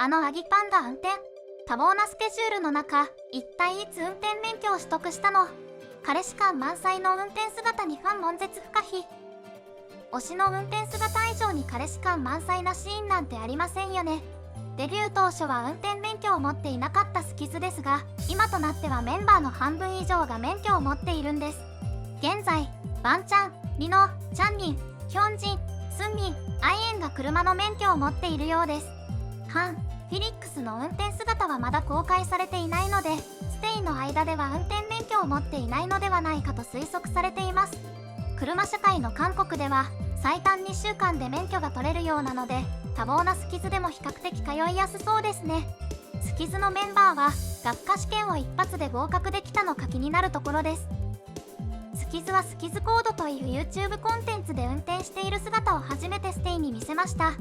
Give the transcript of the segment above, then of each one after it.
アギパンが運転。多忙なスケジュールの中、一体いつ運転免許を取得したの？彼氏感満載の運転姿にファン悶絶不可避。推しの運転姿以上に彼氏感満載なシーンなんてありませんよね。デビュー当初は運転免許を持っていなかったスキズですが、今となってはメンバーの半分以上が免許を持っているんです。現在、バンチャン、リノ、チャンミン、ヒョンジン、スンミン、アイエンが車の免許を持っているようです。ハン、フィリックスの運転姿はまだ公開されていないので、ステイの間では運転免許を持っていないのではないかと推測されています。車社会の韓国では最短2週間で免許が取れるようなので、多忙なスキズでも比較的通いやすそうですね。スキズのメンバーは学科試験を一発で合格できたのか気になるところです。スキズはスキズコードという YouTube コンテンツで運転している姿を初めてステイに見せました。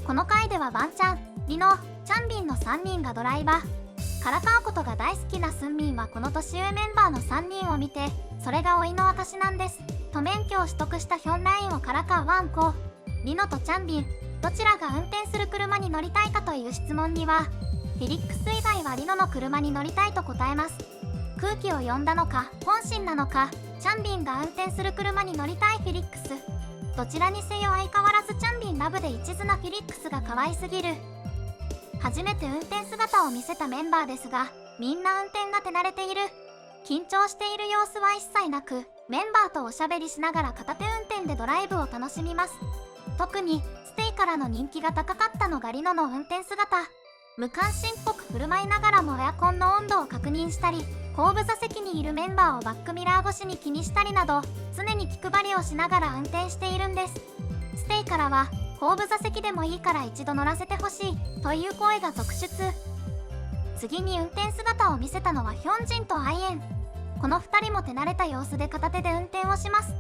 この回ではバンチャン、リノ、チャンビンの3人がドライバー。からかうことが大好きなスンミンはこの年上メンバーの3人を見て、それが老いの証なんですと免許を取得したヒョンラインをからかうワンコ。リノとチャンビン、どちらが運転する車に乗りたいかという質問には、フィリックス以外はリノの車に乗りたいと答えます。空気を読んだのか本心なのか、チャンビンが運転する車に乗りたいフィリックス。どちらにせよ相変わらずチャンビンラブで一途なフィリックスが可愛すぎる。初めて運転姿を見せたメンバーですが、みんな運転が手慣れている。緊張している様子は一切なく、メンバーとおしゃべりしながら片手運転でドライブを楽しみます。特にステイからの人気が高かったのがリノの運転姿。無関心っぽく振る舞いながらもエアコンの温度を確認したり、後部座席にいるメンバーをバックミラー越しに気にしたりなど、常に気配りをしながら運転しているんです。ステイからは後部座席でもいいから一度乗らせてほしいという声が続出。次に運転姿を見せたのはヒョンジンとアイエン。この2人も手慣れた様子で片手で運転をします。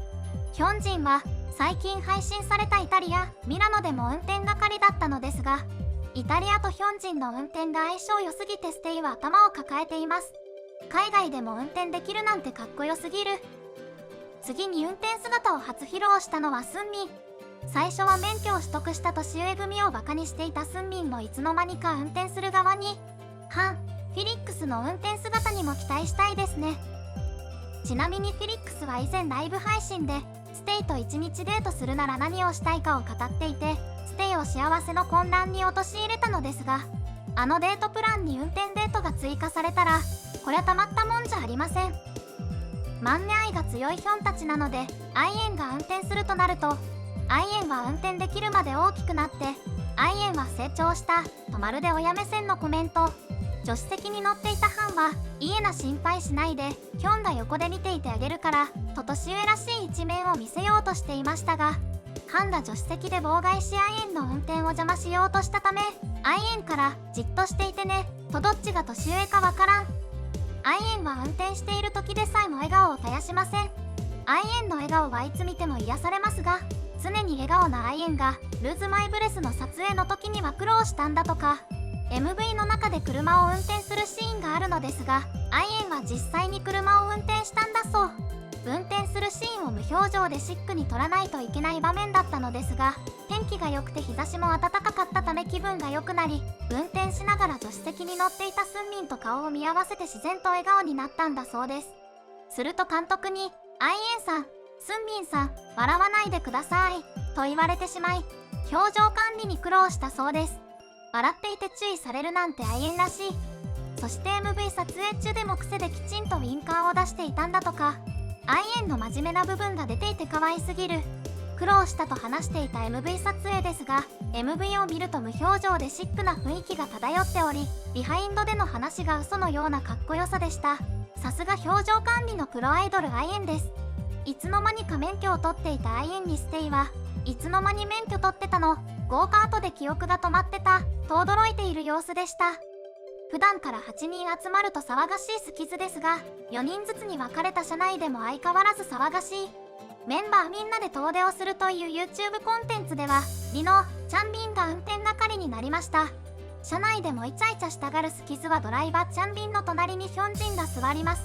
ヒョンジンは最近配信されたイタリア・ミラノでも運転係だったのですが、イタリアとヒョンジンの運転が相性良すぎてステイは頭を抱えています。海外でも運転できるなんてかっこよすぎる。次に運転姿を初披露したのはスンミン。最初は免許を取得した年上組をバカにしていたスンミンもいつの間にか運転する側に。ハン、フィリックスの運転姿にも期待したいですね。ちなみにフィリックスは以前ライブ配信でステイと1日デートするなら何をしたいかを語っていて、ステイを幸せの混乱に陥れたのですが、あのデートプランに運転デートが追加されたら、こりゃたまったもんじゃありません。マンネ愛が強いヒョンたちなので、アイエンが運転するとなると、アイエンは運転できるまで大きくなって、アイエンは成長したとまるで親目線のコメント。助手席に乗っていたハンは、いえな心配しないで、ヒョンが横で見ていてあげるからと年上らしい一面を見せようとしていましたが、ハンが助手席で妨害しアイエンの運転を邪魔しようとしたため、アイエンからじっとしていてねとどっちが年上かわからん。アイエンは運転している時でさえも笑顔を絶やしません。アイエンの笑顔はいつ見ても癒されますが、常に笑顔なアイエンがルーズマイブレスの撮影の時には苦労したんだとか。 MV の中で車を運転するシーンがあるのですが、アイエンは実際に車を運転したんだそう。運転するシーンを無表情でシックに撮らないといけない場面だったのですが、天気が良くて日差しも暖かかったため気分が良くなり、運転しながら助手席に乗っていたスンミンと顔を見合わせて自然と笑顔になったんだそうです。すると監督に「アイエンさん、スンミンさん、笑わないでください」と言われてしまい、表情管理に苦労したそうです。笑っていて注意されるなんてアイエンらしい。そして MV 撮影中でも癖できちんとウインカーを出していたんだとか。アイエンの真面目な部分が出ていて可愛すぎる。苦労したと話していた MV 撮影ですが、 MV を見ると無表情でシックな雰囲気が漂っており、ビハインドでの話が嘘のようなかっこよさでした。さすが表情管理のプロアイドルアイエンです。いつの間にか免許を取っていたアイエンにステイはいつの間に免許取ってたの、ゴーカートで記憶が止まってたと驚いている様子でした。普段から8人集まると騒がしいスキズですが、4人ずつに分かれた車内でも相変わらず騒がしい。メンバーみんなで遠出をするという YouTube コンテンツでは、リノ、チャンビンが運転係になりました。車内でもイチャイチャしたがるスキズはドライバーチャンビンの隣にヒョンジンが座ります。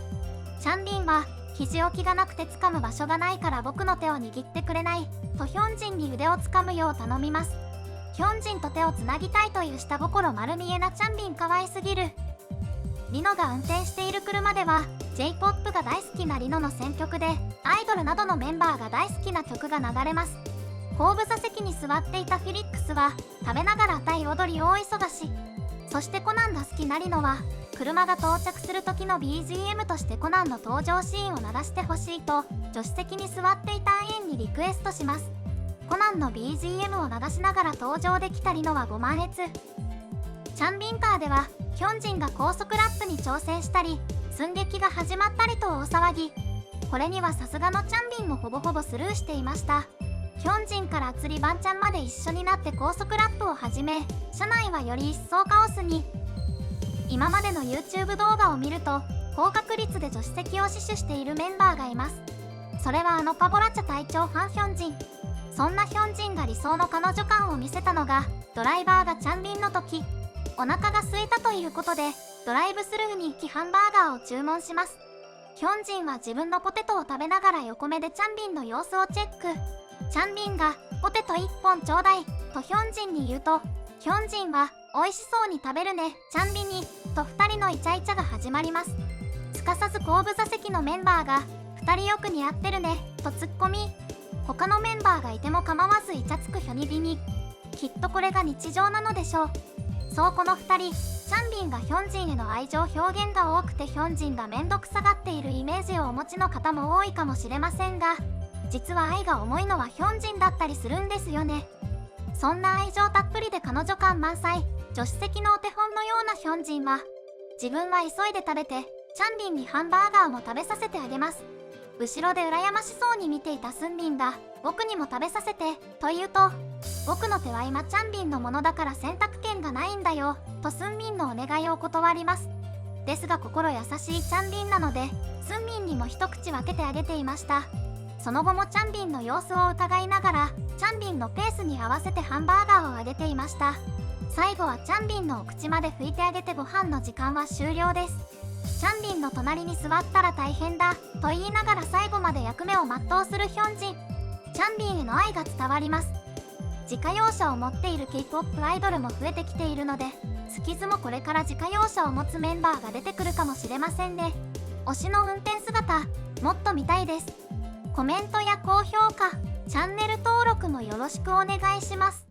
チャンビンは肘置きがなくて掴む場所がないから僕の手を握ってくれないとヒョンジンに腕を掴むよう頼みます。ヒョンジンと手をつなぎたいという下心丸見えなチャンビン可愛すぎる。リノが運転している車では J-POP が大好きなリノの選曲でアイドルなどのメンバーが大好きな曲が流れます。後部座席に座っていたフィリックスは食べながら歌い踊り大忙し。そしてコナンが好きなリノは車が到着する時の BGM としてコナンの登場シーンを流してほしいと助手席に座っていたアイエンにリクエストします。コナンの BGM を流しながら登場できたリノはご満悦。チャンビンカーではヒョンジンが高速ラップに挑戦したり寸劇が始まったりと大騒ぎ。これにはさすがのチャンビンもほぼほぼスルーしていました。ヒョンジンからアツリバンちゃんまで一緒になって高速ラップを始め、車内はより一層カオスに。今までの YouTube 動画を見ると高確率で助手席を死守しているメンバーがいます。それはあのパボラチャ隊長ファン・ヒョンジン。そんなヒョンジンが理想の彼女感を見せたのがドライバーがチャンビンの時。お腹が空いたということでドライブスルーに行きハンバーガーを注文します。ヒョンジンは自分のポテトを食べながら横目でチャンビンの様子をチェック。チャンビンがポテト1本ちょうだいとヒョンジンに言うと、ヒョンジンは美味しそうに食べるねチャンビにと2人のイチャイチャが始まります。すかさず後部座席のメンバーが2人よく似合ってるねとツッコミ。他のメンバーがいても構わずイチャつくヒョニビに。きっとこれが日常なのでしょう。そうこの2人、チャンビンがヒョンジンへの愛情表現が多くてヒョンジンがめんどくさがっているイメージをお持ちの方も多いかもしれませんが、実は愛が重いのはヒョンジンだったりするんですよね。そんな愛情たっぷりで彼女感満載、助手席のお手本のようなヒョンジンは自分は急いで食べてチャンビンにハンバーガーも食べさせてあげます。後ろで羨ましそうに見ていたスンビンが僕にも食べさせてと言うと、僕の手は今チャンビンのものだから選択権がないんだよとスンビンのお願いを断ります。ですが心優しいチャンビンなのでスンビンにも一口分けてあげていました。その後もチャンビンの様子を伺いながらチャンビンのペースに合わせてハンバーガーをあげていました。最後はチャンビンのお口まで拭いてあげてご飯の時間は終了です。チャンビンの隣に座ったら大変だと言いながら最後まで役目を全うするヒョンジン。チャンビンへの愛が伝わります。自家用車を持っている K-POP アイドルも増えてきているので、スキズもこれから自家用車を持つメンバーが出てくるかもしれませんね。推しの運転姿もっと見たいです。コメントや高評価、チャンネル登録もよろしくお願いします。